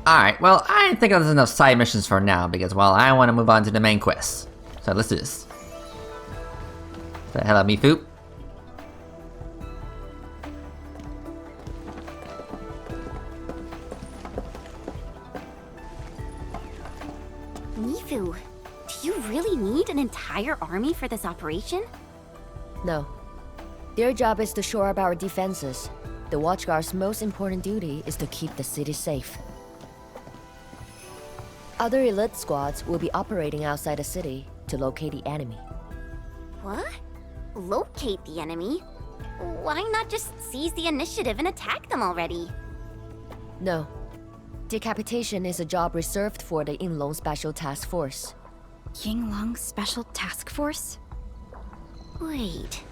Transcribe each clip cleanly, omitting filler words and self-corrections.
Alright, well, I think there's enough side missions for now because, well, I want to move on to the main quest. So let's do this. So, hello, Mifu. Mifu, do you really need an entire army for this operation? No. Their job is to shore up our defenses. The Watchguard's most important duty is to keep the city safe. Other elite squads will be operating outside the city to locate the enemy. What? Locate the enemy? Why not just seize the initiative and attack them already? No. Decapitation is a job reserved for the Yinglong Special Task Force. Yinglong Special Task Force? Wait,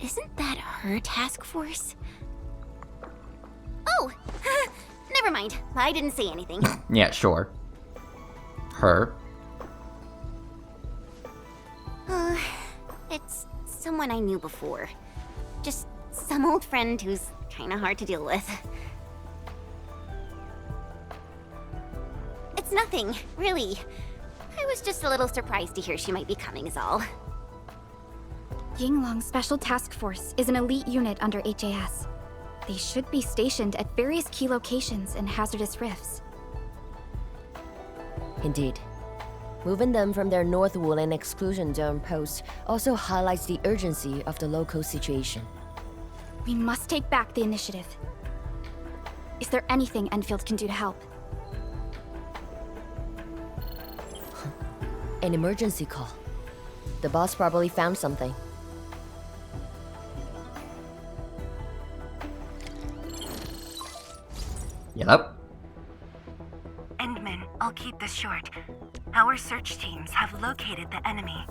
isn't that her task force? Oh! Never mind, I didn't say anything. Yeah, sure. Her. It's someone I knew before. Just some old friend who's kinda hard to deal with. It's nothing, really. I was just a little surprised to hear she might be coming is all. Yinglong Special Task Force is an elite unit under HAS. They should be stationed at various key locations in hazardous rifts. Indeed. Moving them from their North Woolen exclusion zone post also highlights the urgency of the local situation. We must take back the initiative. Is there anything Enfield can do to help? An emergency call. The boss probably found something. Yep. Endman, I'll keep this short. Our search teams have located the enemy.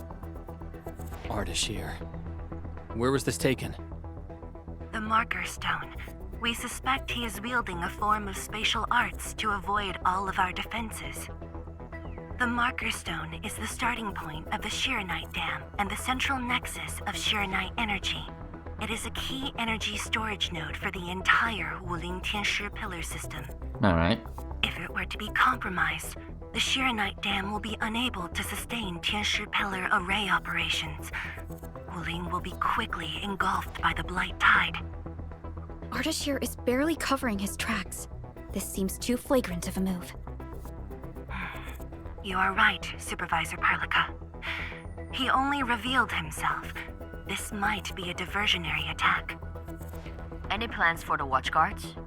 Ardashir. Where was this taken? The Marker Stone. We suspect he is wielding a form of spatial arts to avoid all of our defenses. The Marker Stone is the starting point of the Shiranite Dam and the central nexus of Shiranite energy. It is a key energy storage node for the entire Wuling Tianshi pillar system. Alright. If it were to be compromised, the Shiranite Dam will be unable to sustain Tianshi pillar array operations. Wuling will be quickly engulfed by the Blight Tide. Ardashir is barely covering his tracks. This seems too flagrant of a move. You are right, Supervisor Parlica. He only revealed himself. This might be a diversionary attack. Any plans for the Watchguards?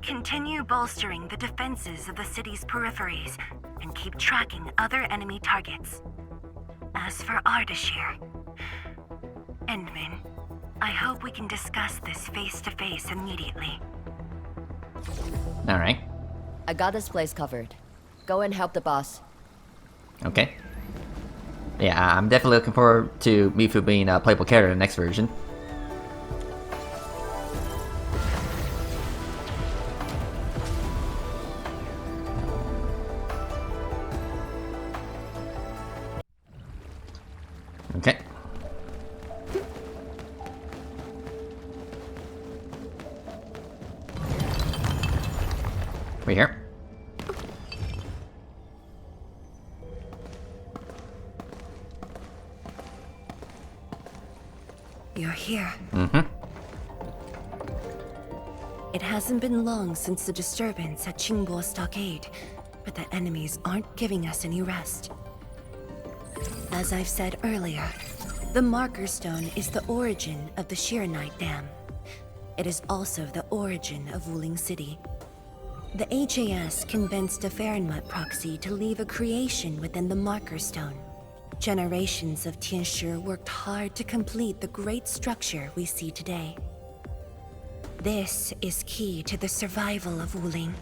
Continue bolstering the defenses of the city's peripheries and keep tracking other enemy targets. As for Ardashir, Endman, I hope we can discuss this face-to-face immediately. Alright. I got this place covered. Go and help the boss. Okay. Yeah, I'm definitely looking forward to Mifu being a playable character in the next version. Okay. We here? You're here. Mm-hmm. It hasn't been long since the disturbance at Qingbo Stockade, but the enemies aren't giving us any rest. As I've said earlier, the Marker Stone is the origin of the Shiranite Dam. It is also the origin of Wuling City. The HAS convinced a Fahrenheit proxy to leave a creation within the Marker Stone. Generations of Tianshi worked hard to complete the great structure we see today. This is key to the survival of Wuling.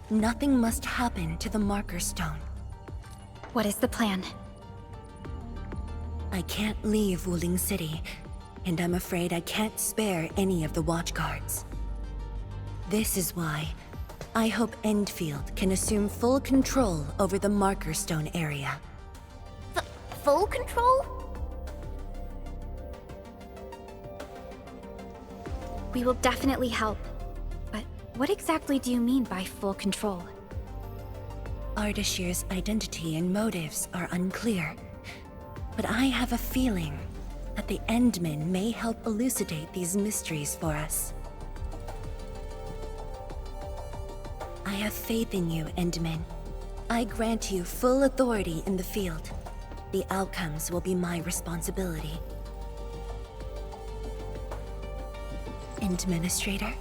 Nothing must happen to the Marker Stone. What is the plan? I can't leave Wuling City, and I'm afraid I can't spare any of the Watchguards. This is why I hope Endfield can assume full control over the Marker Stone area. Full control? We will definitely help. But what exactly do you mean by full control? Ardashir's identity and motives are unclear, but I have a feeling that the Endmen may help elucidate these mysteries for us. I have faith in you, Endmen. I grant you full authority in the field. The outcomes will be my responsibility. Endministrator?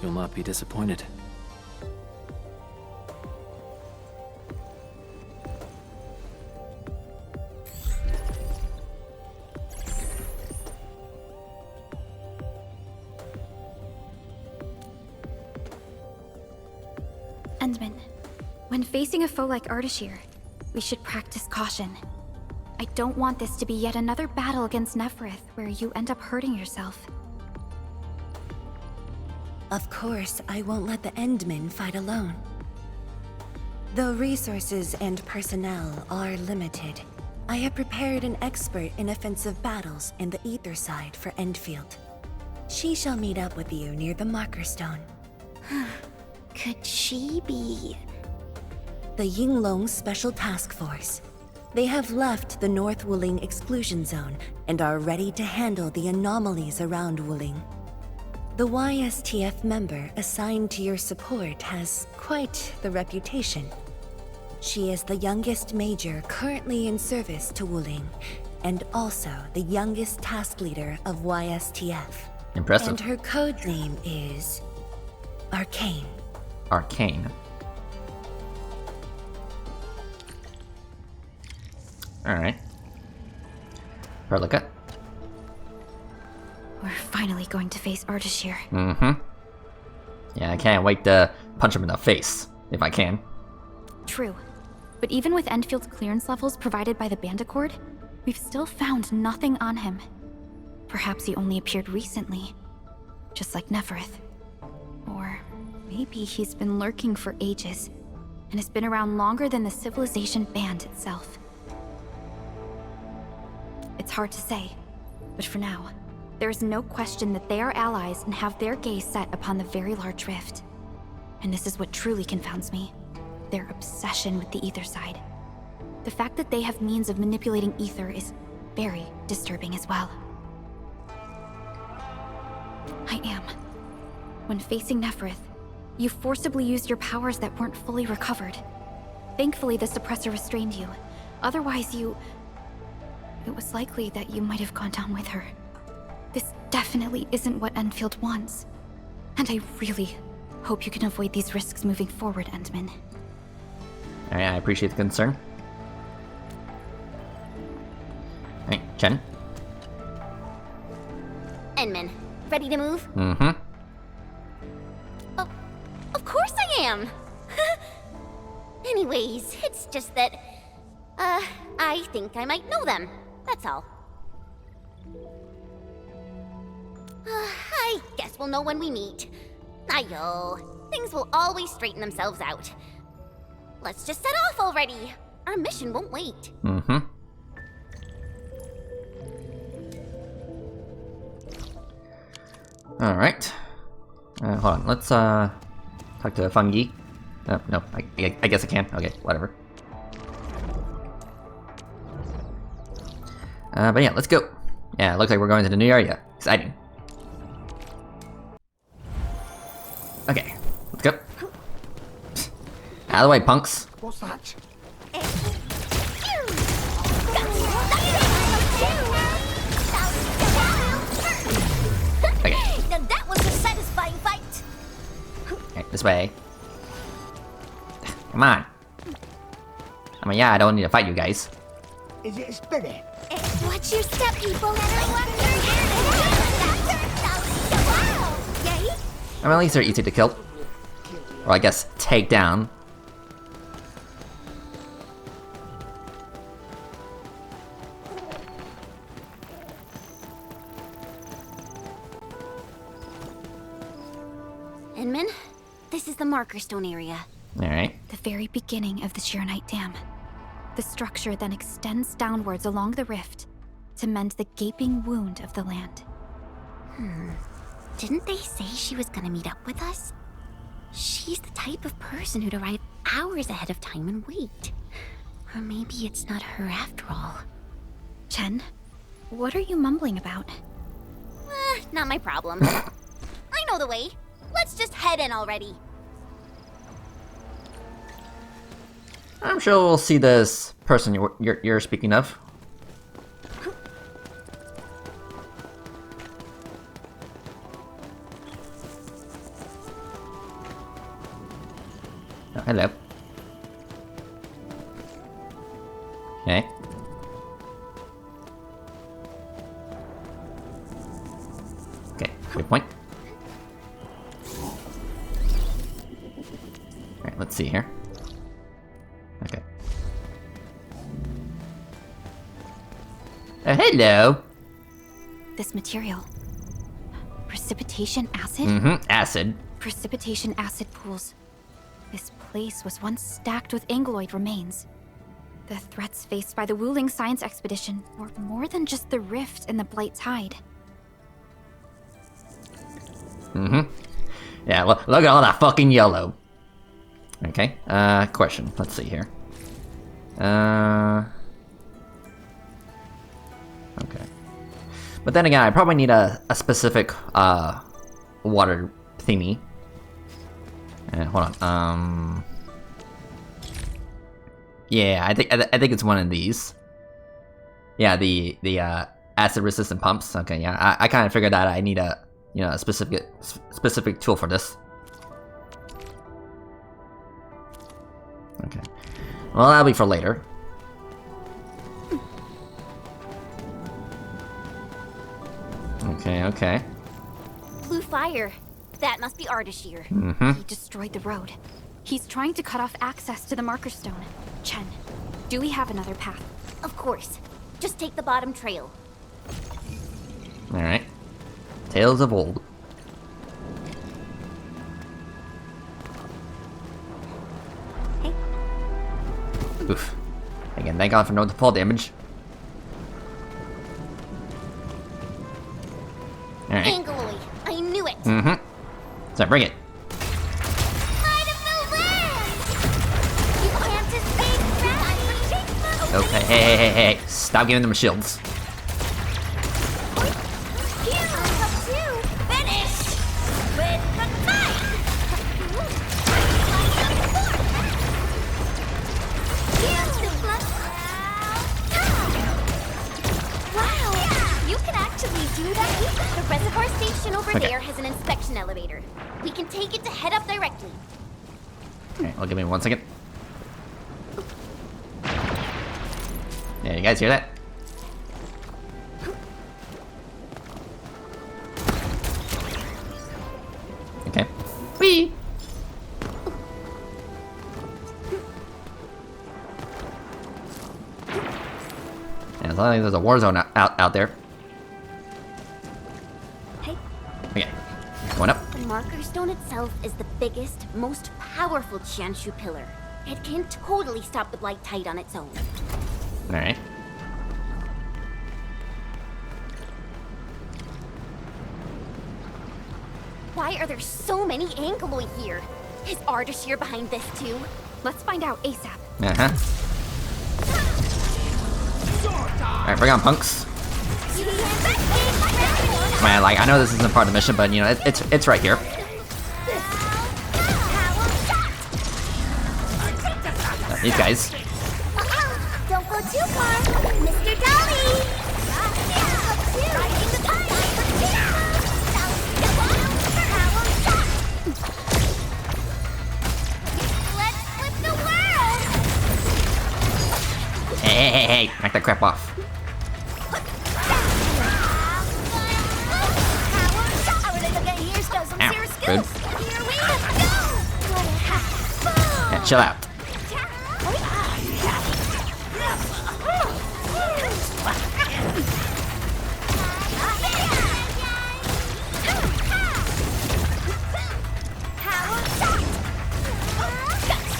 You'll not be disappointed. Endman, when facing a foe like Ardashir, we should practice caution. I don't want this to be yet another battle against Neferith where you end up hurting yourself. Of course, I won't let the Endmen fight alone. Though resources and personnel are limited, I have prepared an expert in offensive battles in the Ether side for Endfield. She shall meet up with you near the Marker Stone. Could she be... The Yinglong Special Task Force. They have left the North Wuling exclusion zone and are ready to handle the anomalies around Wuling. The YSTF member assigned to your support has quite the reputation. She is the youngest major currently in service to Wuling, and also the youngest task leader of YSTF. Impressive. And her code name is... Arcane. Arcane. Alright. Perlica. We're finally going to face Ardashir. Mm-hmm. Yeah, I can't wait to punch him in the face, if I can. True. But even with Enfield's clearance levels provided by the Bandicord, we've still found nothing on him. Perhaps he only appeared recently, just like Neferith. Or maybe he's been lurking for ages, and has been around longer than the civilization band itself. It's hard to say, but for now, there is no question that they are allies and have their gaze set upon the very large rift. And this is what truly confounds me. Their obsession with the Ether side. The fact that they have means of manipulating Ether is very disturbing as well. I am. When facing Neferith, you forcibly used your powers that weren't fully recovered. Thankfully, the suppressor restrained you. Otherwise, it was likely that you might have gone down with her. This definitely isn't what Enfield wants. And I really hope you can avoid these risks moving forward, Endman. Alright, I appreciate the concern. Alright, Chen. Endman, ready to move? Mm-hmm. Oh, of course I am! Anyways, it's just that... I think I might know them. That's all. I guess we'll know when we meet. Ayo, things will always straighten themselves out. Let's just set off already. Our mission won't wait. Mm-hmm. Alright. Hold on, let's talk to Fungi. No, I guess I can. Okay, whatever. But yeah, let's go. Yeah, it looks like we're going to the new area. Exciting. Okay, let's go. Out of the way, punks. What's that? Okay. Now that was a satisfying fight. Okay, this way. Come on. I mean, yeah, I don't need to fight you guys. Is it a spirit? Watch your step, people. Yay? I mean, at least they're easy to kill. Or I guess, take down. Endman, this is the Marker Stone area. Alright. The very beginning of the Sheernite Dam. The structure then extends downwards along the rift to mend the gaping wound of the land. Didn't they say she was gonna meet up with us? She's the type of person who'd arrive hours ahead of time and wait. Or maybe it's not her after all. Chen, what are you mumbling about? Not my problem. I know the way. Let's just head in already. I'm sure we'll see this person you're speaking of. Oh, hello. Okay. Okay, good point. Alright, let's see here. Okay. Hello! This material. Precipitation acid? Acid. Precipitation acid pools. This place was once stacked with Angloid remains. The threats faced by the Wuling Science Expedition were more than just the rift in the Blight Tide. Yeah, look at all that fucking yellow. Okay, question. Let's see here. Okay. But then again, I probably need a specific, water thingy. Hold on, yeah, I think it's one of these. Yeah, the acid-resistant pumps. Okay, yeah, I kind of figured that I need a, you know, a specific tool for this. Okay. Well, that'll be for later. Okay. Blue fire. That must be Ardashir. He destroyed the road. He's trying to cut off access to the Marker Stone. Chen, do we have another path? Of course. Just take the bottom trail. Alright. Tales of old. Hey. Oof. Again, thank God for no fall damage. Alright. Angloid. I knew it. So bring it. Light of the land! You can't escape that! Okay, hey. Stop giving them shields. Finish! With the knife! Wow! You can actually do that? The reservoir station over there has an inspection elevator. We can take it to head up directly. Alright, well, give me 1 second. Yeah, you guys hear that? Okay. Whee! Yeah, as long as there's a war zone out there. Hey. Okay. Going up. The Marker Stone itself is the biggest, most powerful Qianshu pillar. It can totally stop the Blight Tide on its own. Alright. Why are there so many Angloid here? Is Ardashir behind this too? Let's find out ASAP. Alright, bring on punks. Man, like, I know this isn't part of the mission, but, you know, it's right here. These guys. Don't go too far, Mr. Dolly! Let's flip the world! Hey, knock that crap off. Ow, rude. Yeah, chill out.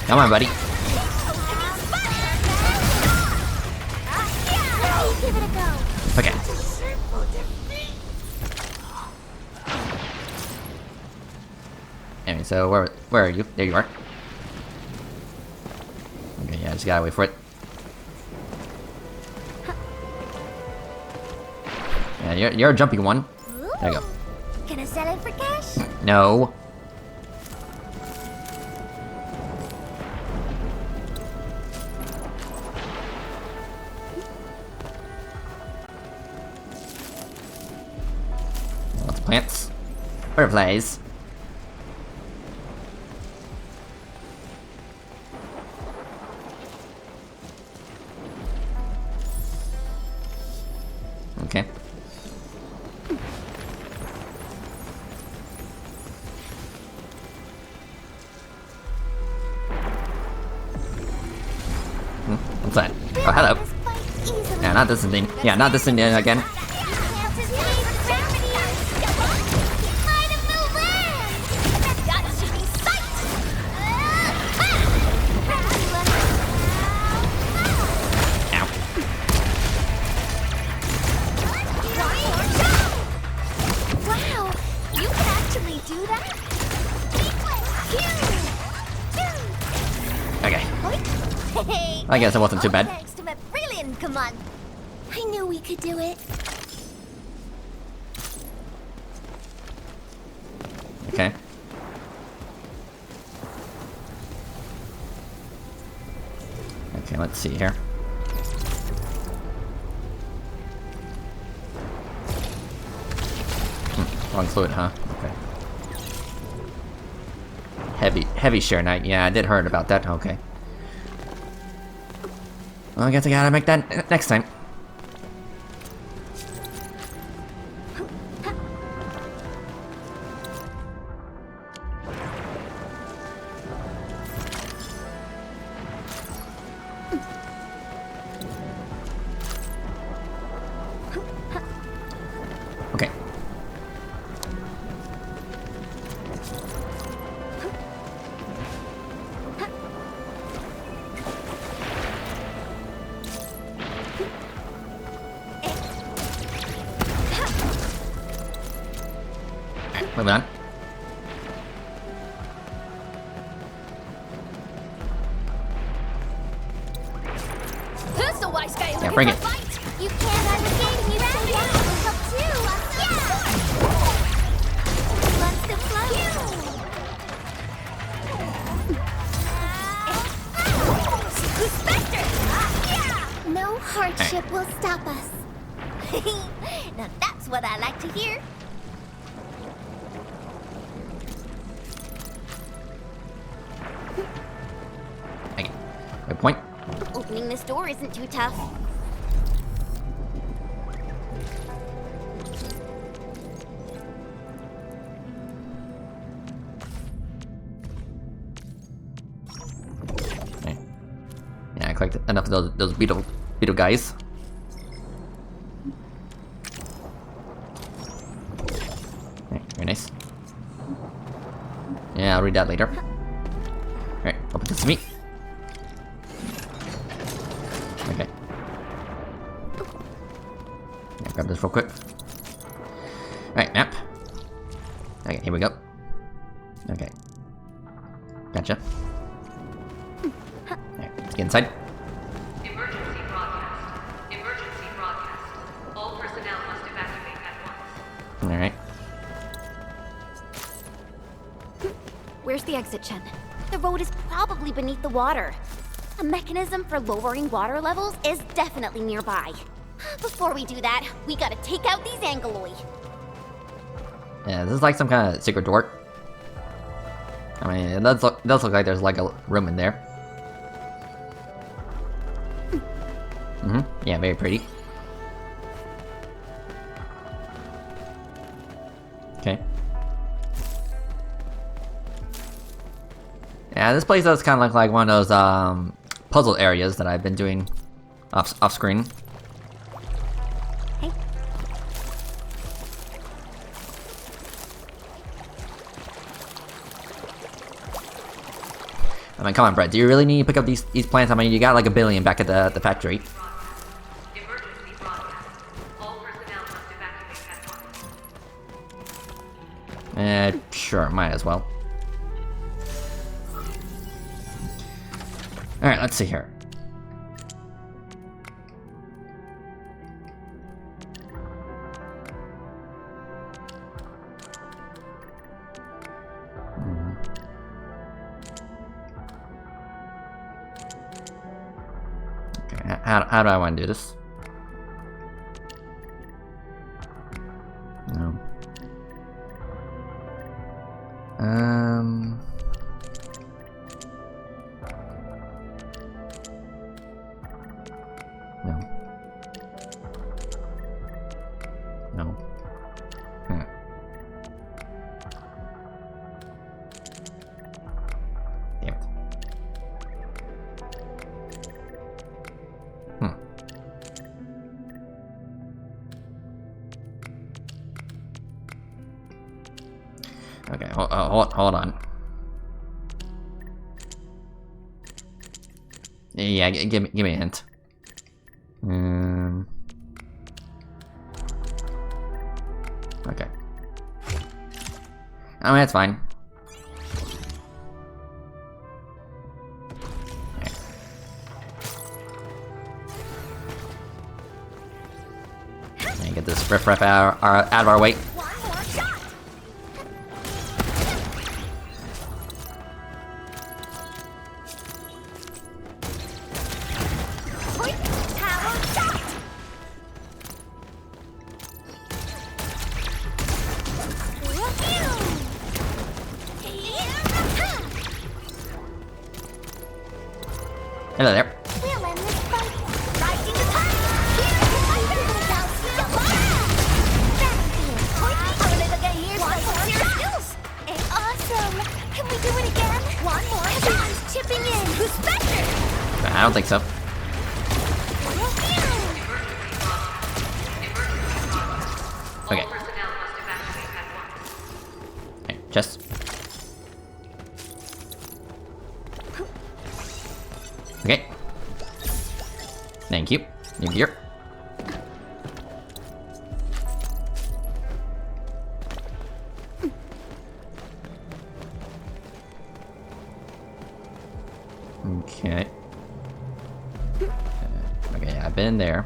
Come on, buddy. Give it a go. Okay. Anyways, so where are you? There you are. Okay, yeah, just gotta wait for it. Yeah, you're a jumpy one. There you go. Can I sell it for cash? No. Lots of plants. Butterflies. Okay. What's that? Oh, hello. Yeah, not this thing. Yeah, not this thing again. Ow. Wow, you can actually do that? Okay. Hey, I guess it wasn't too bad. thanks to my brilliant command. I knew we could do it. Okay. Okay, let's see here. Wrong fluid, huh? Okay. Heavy share night. Yeah, I did heard about that. Okay. Well, I guess I gotta make that next time. Okay. Moving on. Who's the wise guy Yeah, bring it. You can't understand me around here. Help too. Yeah. What's the flow? Yeah. No hardship will stop us. Now that's what I like to hear. Okay. Good point. Opening this door isn't too tough. Okay. Yeah, I collected enough of those beetle guys. Okay, very nice. Yeah, I'll read that later. Alright, open this to me. Okay. Yeah, grab this real quick. Alright, map. Okay, here we go. Okay. Gotcha. Alright, let's get inside. Emergency broadcast. Emergency broadcast. All personnel must evacuate at once. Alright. Where's the exit, Chen? The road is probably beneath the water. A mechanism for lowering water levels is definitely nearby. Before we do that, we gotta take out these Angoloi. Yeah, this is like some kind of secret door. I mean, it does look like there's like a room in there. Yeah, very pretty. Okay. Yeah, this place does kind of look like one of those puzzle areas that I've been doing off screen. Hey. I mean, come on, Brett. Do you really need to pick up these plants? I mean, you got like a billion back at the factory. Emergency broadcast. All personnel must evacuate at once. Sure, might as well. Alright, let's see here. Okay, how do I want to do this? No. No. No. Damn it. Okay, hold on. Yeah, give me a hint. Okay. I mean, that's fine. Okay. And get this riff-raff out of our way. One more shot! Point! Power shot! Hello there. We'll end this fight. Rising to top! Here's the skills! Awesome! Can we do it again? One more! Everyone's chipping in! Who's better? I don't think so. Okay. All personnel must evacuate at once. Okay, just. Okay. Thank you. New gear. Okay. Okay, I've been there.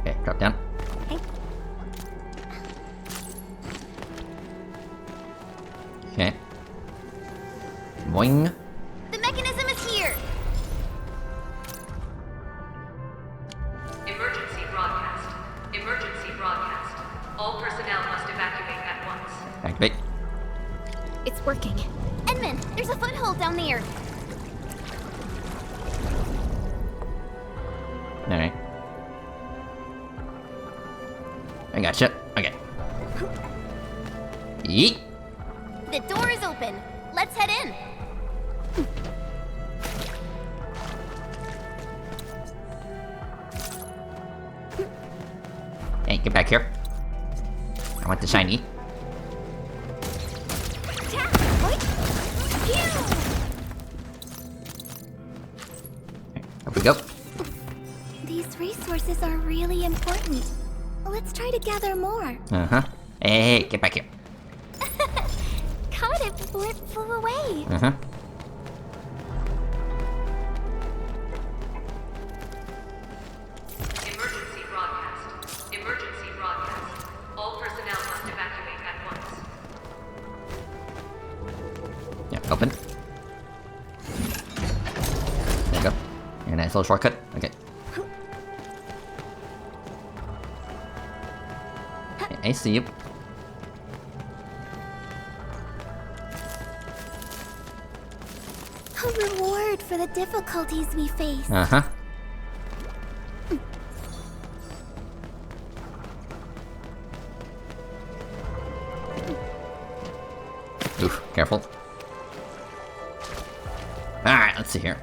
Okay, drop down. Okay. Boing. The mechanism is here! Emergency broadcast. Emergency broadcast. All personnel must evacuate at once. Activate. It's working. Edmund, there's a foothold down there. Alright. I gotcha. Okay. Yeet. The door is open. Let's head in. Hey, get back here. I want the shiny. Up we go. These resources are really important. Let's try to gather more. Uh-huh. Hey, get back here. Caught it before it flew away. Uh-huh. Emergency broadcast. Emergency broadcast. All personnel must evacuate at once. Yeah, open. There you go. Your nice little shortcut. Okay. I see you. A reward for the difficulties we face. Uh-huh. Oof, careful. Alright, let's see here.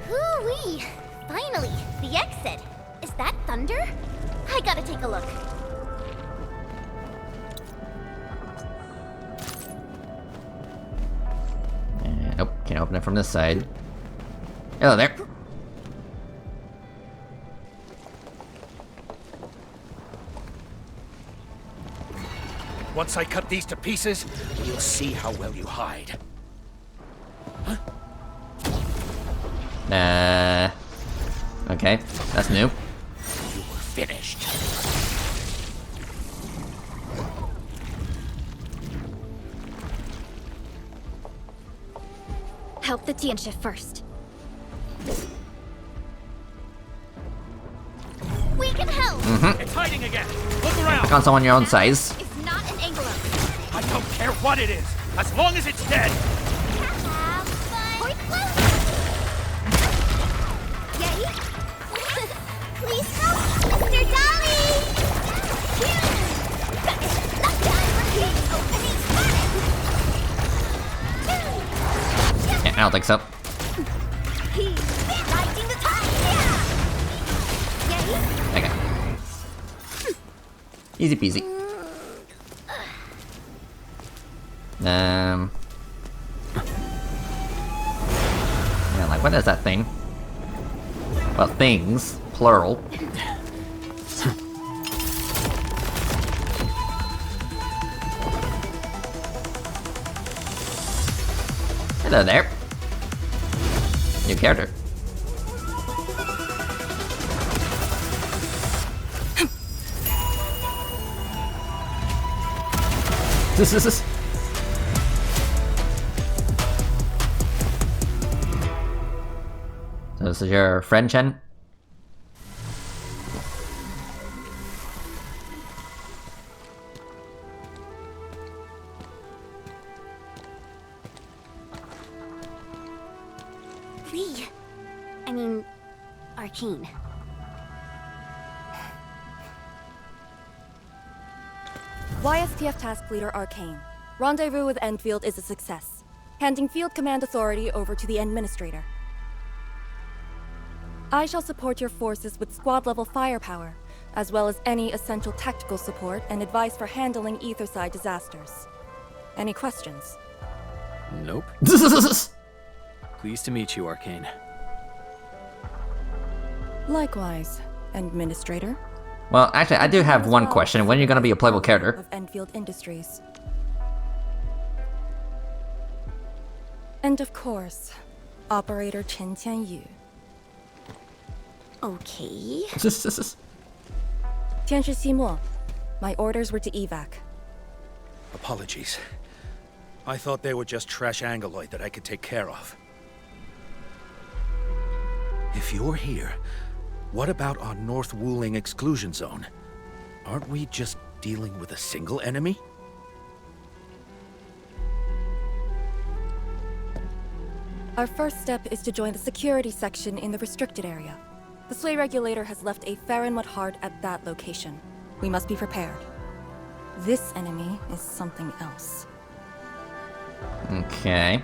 Hoo-wee! Finally, the exit. Is that thunder? I gotta take a look. Nope, can't open it from this side. Hello there. Once I cut these to pieces, you'll see how well you hide. Okay, that's new. You were finished. Help the Tianshi first. We can help! It's hiding again! Look around! Click on someone your own size. It's not an angler. I don't care what it is, as long as it's dead! Have fun! Point close! Yay! Please help, Mr. Dolly! Not done! Repeat! Opening Yeah, I don't think so. Riding the tide! Yay! Okay. Easy peasy. Yeah, like, what is that thing? Well, things, plural. Hello there. New character. This is. So this is your friend, Chen? Lee. I mean, Arcane. YSTF Task Leader Arcane. Rendezvous with Endfield is a success. Handing field command authority over to the Endministrator. I shall support your forces with squad-level firepower, as well as any essential tactical support and advice for handling Etherside disasters. Any questions? Nope. Pleased to meet you, Arcane. Likewise, Endministrator. Well, actually, I do have one question. When are you gonna be a playable character? Of Endfield Industries. And of course, Operator Chen Tianyu. Okay. Tianshi Simo, my orders were to evac. Apologies. I thought they were just trash Angoloid that I could take care of. If you're here, what about our North Wuling exclusion zone? Aren't we just dealing with a single enemy? Our first step is to join the security section in the restricted area. The Sway Regulator has left a Farinmut heart at that location. We must be prepared. This enemy is something else. Okay.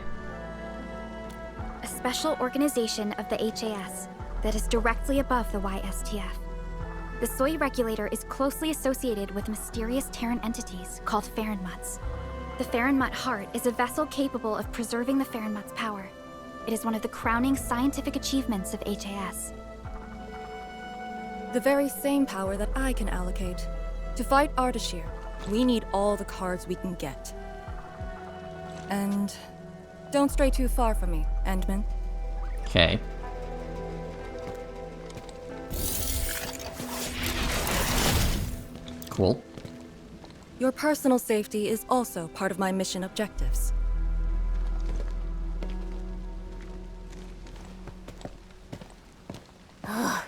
A special organization of the HAS that is directly above the YSTF. The Soy Regulator is closely associated with mysterious Terran entities called Farinmuts. The Farinmut Heart is a vessel capable of preserving the Farinmut's power. It is one of the crowning scientific achievements of HAS. The very same power that I can allocate. To fight Ardashir, we need all the cards we can get. And don't stray too far from me, Endman. Okay. Cool. Your personal safety is also part of my mission objectives. Ugh.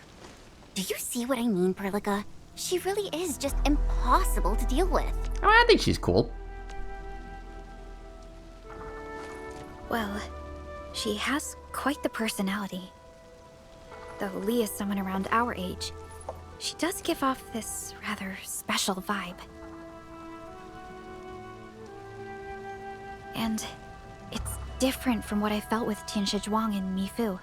Do you see what I mean, Perlica? She really is just impossible to deal with. Oh, I think she's cool. Well, she has quite the personality. Though Lee is someone around our age, she does give off this rather special vibe. And it's different from what I felt with Tianshi Zhuang and Mifu.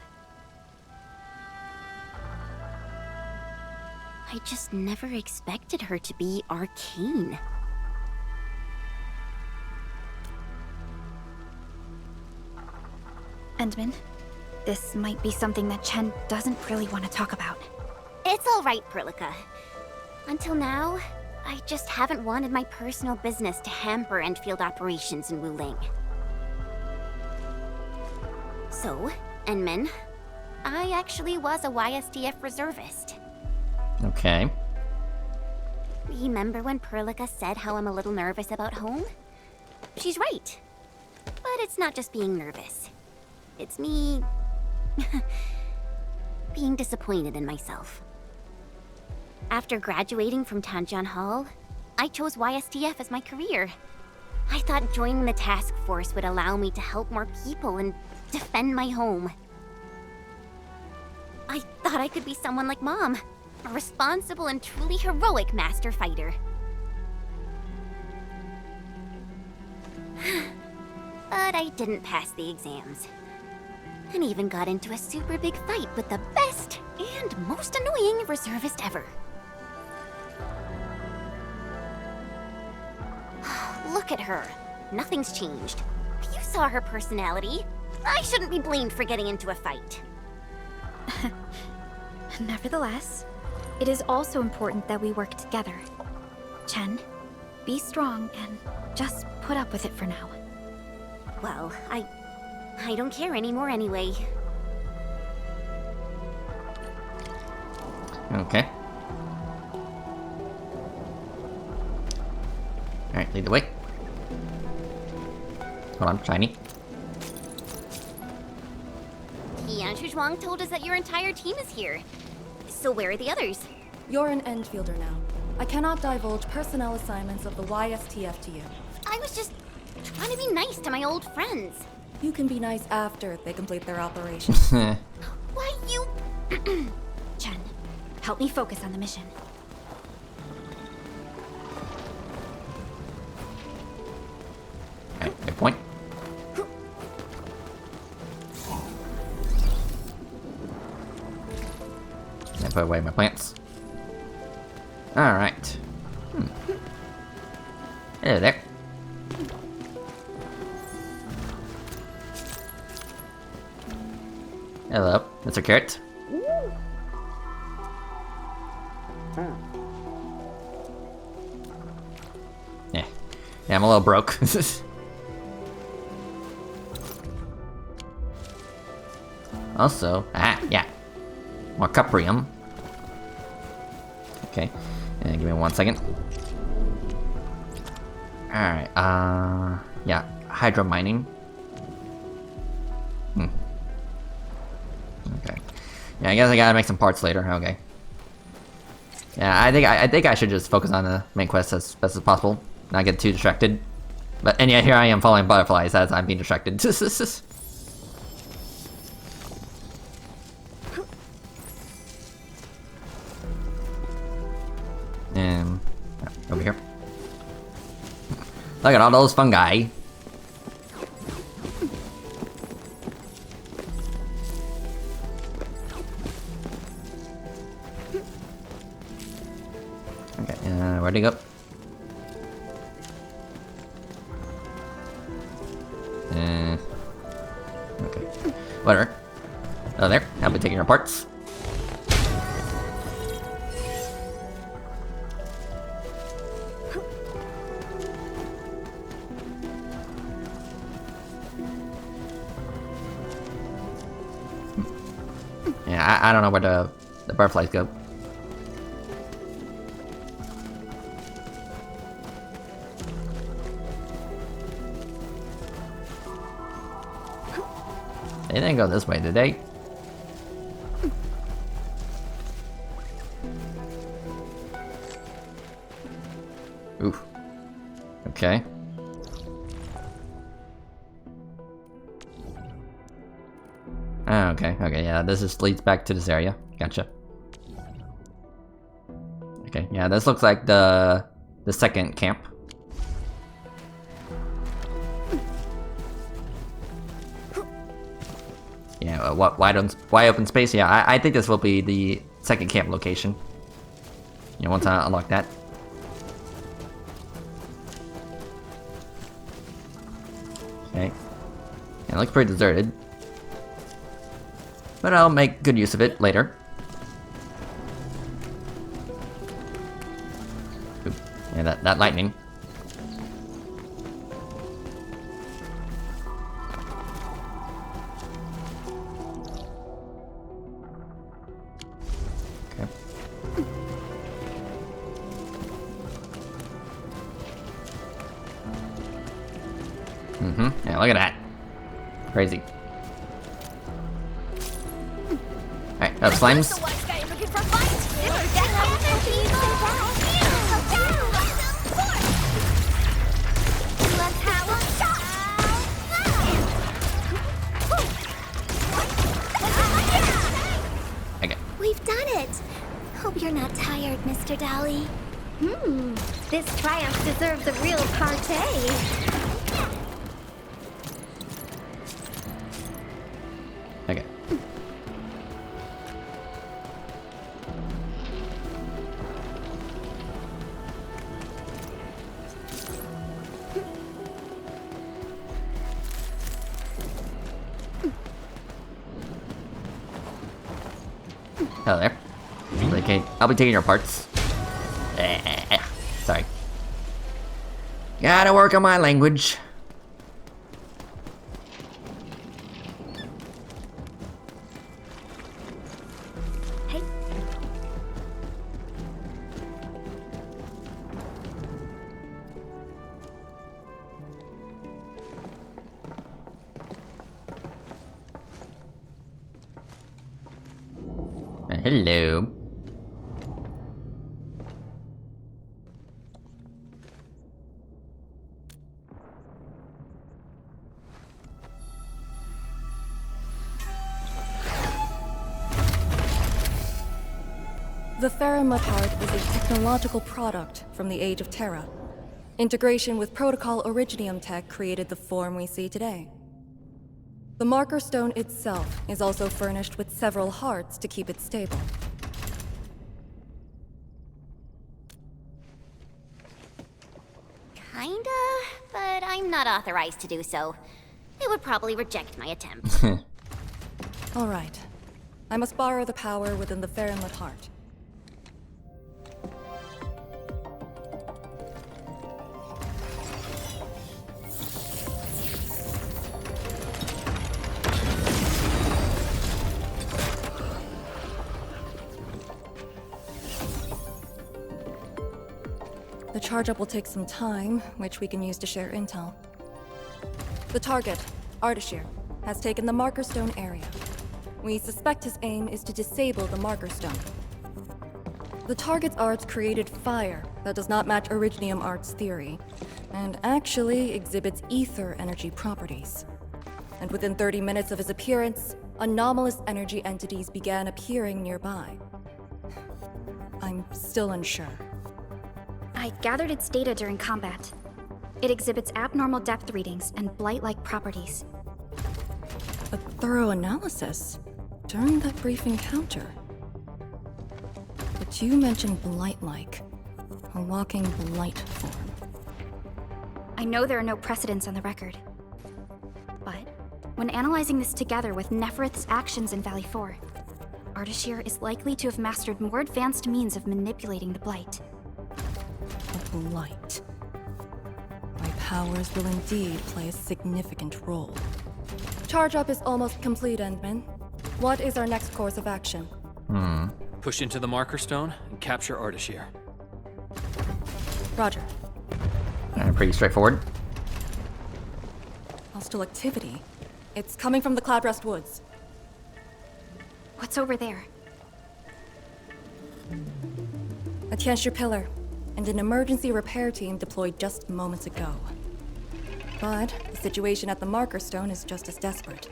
I just never expected her to be arcane. Endman, this might be something that Chen doesn't really want to talk about. It's alright, Perlica. Until now, I just haven't wanted my personal business to hamper Endfield operations in Wuling. So, Endman, I actually was a YSTF reservist. Okay. Remember when Perlica said how I'm a little nervous about home? She's right. But it's not just being nervous. It's me... being disappointed in myself. After graduating from Tanjian Hall, I chose YSTF as my career. I thought joining the task force would allow me to help more people and defend my home. I thought I could be someone like Mom, a responsible and truly heroic master fighter. But I didn't pass the exams. And even got into a super big fight with the best and most annoying reservist ever. Look at her. Nothing's changed. You saw her personality. I shouldn't be blamed for getting into a fight. Nevertheless, it is also important that we work together. Chen, be strong and just put up with it for now. Well, I don't care anymore anyway. Okay. Alright, lead the way. Hold on, shiny. Yan Zhuang told us that your entire team is here. So where are the others? You're an Endfielder now. I cannot divulge personnel assignments of the YSTF to you. I was just trying to be nice to my old friends. You can be nice after they complete their operations. Why you... Chen, help me focus on the mission. Alright, good point. I put away my plants. Alright. Hello there. Hello, Mr. Carrot. Yeah. Yeah, I'm a little broke. Also, yeah. More cuprium. Okay. Give me 1 second. Alright, yeah. Hydro mining. Okay. Yeah, I guess I gotta make some parts later. Okay. Yeah, I think I should just focus on the main quest as best as possible. Not get too distracted. And yeah, here I am following butterflies as I'm being distracted. And over here. Look at all those fungi. Okay, where'd he go? Okay. Whatever. Oh, there. I'll be taking your parts. Yeah, I don't know where the butterflies go. They didn't go this way, did they? Oof. Okay. Oh, okay, yeah, this just leads back to this area. Gotcha. Okay, yeah, this looks like the second camp. Yeah, wide open space? Yeah, I think this will be the second camp location. You know, once I unlock that. Okay. Yeah, it looks pretty deserted. but I'll make good use of it later. Oop. Yeah, that lightning. Yeah, look at that. Crazy. Alright, up slimes. Okay. We've done it! Hope you're not tired, Mr. Dolly. This triumph deserves a real party. Okay. Hello there. I'll be taking your parts. Sorry. Gotta work on my language. Hey. Hello. The Faramud Heart is a technological product from the Age of Terra. Integration with Protocol Originium tech created the form we see today. The Marker Stone itself is also furnished with several hearts to keep it stable. Kinda, but I'm not authorized to do so. They would probably reject my attempt. All right. I must borrow the power within the Faramud Heart. The charge-up will take some time, which we can use to share intel. The target, Ardashir, has taken the Marker Stone area. We suspect his aim is to disable the Marker Stone. The target's arts created fire that does not match Originium Art's theory, and actually exhibits ether energy properties. And within 30 minutes of his appearance, anomalous energy entities began appearing nearby. I'm still unsure. I gathered its data during combat. It exhibits abnormal depth readings and blight-like properties. A thorough analysis during that brief encounter. But you mentioned blight-like, a walking blight form. I know there are no precedents on the record. But when analyzing this together with Neferith's actions in Valley 4, Ardashir is likely to have mastered more advanced means of manipulating the blight. A blight. My powers will indeed play a significant role. Charge-up is almost complete, Endman. What is our next course of action? Push into the Marker Stone and capture Ardashir. Roger. Pretty straightforward. Hostile activity. It's coming from the Cloudrest Woods. What's over there? A Tianshi pillar, and an emergency repair team deployed just moments ago. But the situation at the Marker Stone is just as desperate.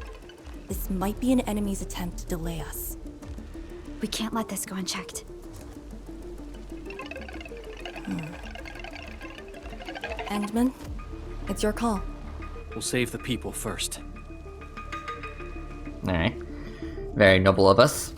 This might be an enemy's attempt to delay us. We can't let this go unchecked. Endman, it's your call. We'll save the people first. Alright. Very noble of us.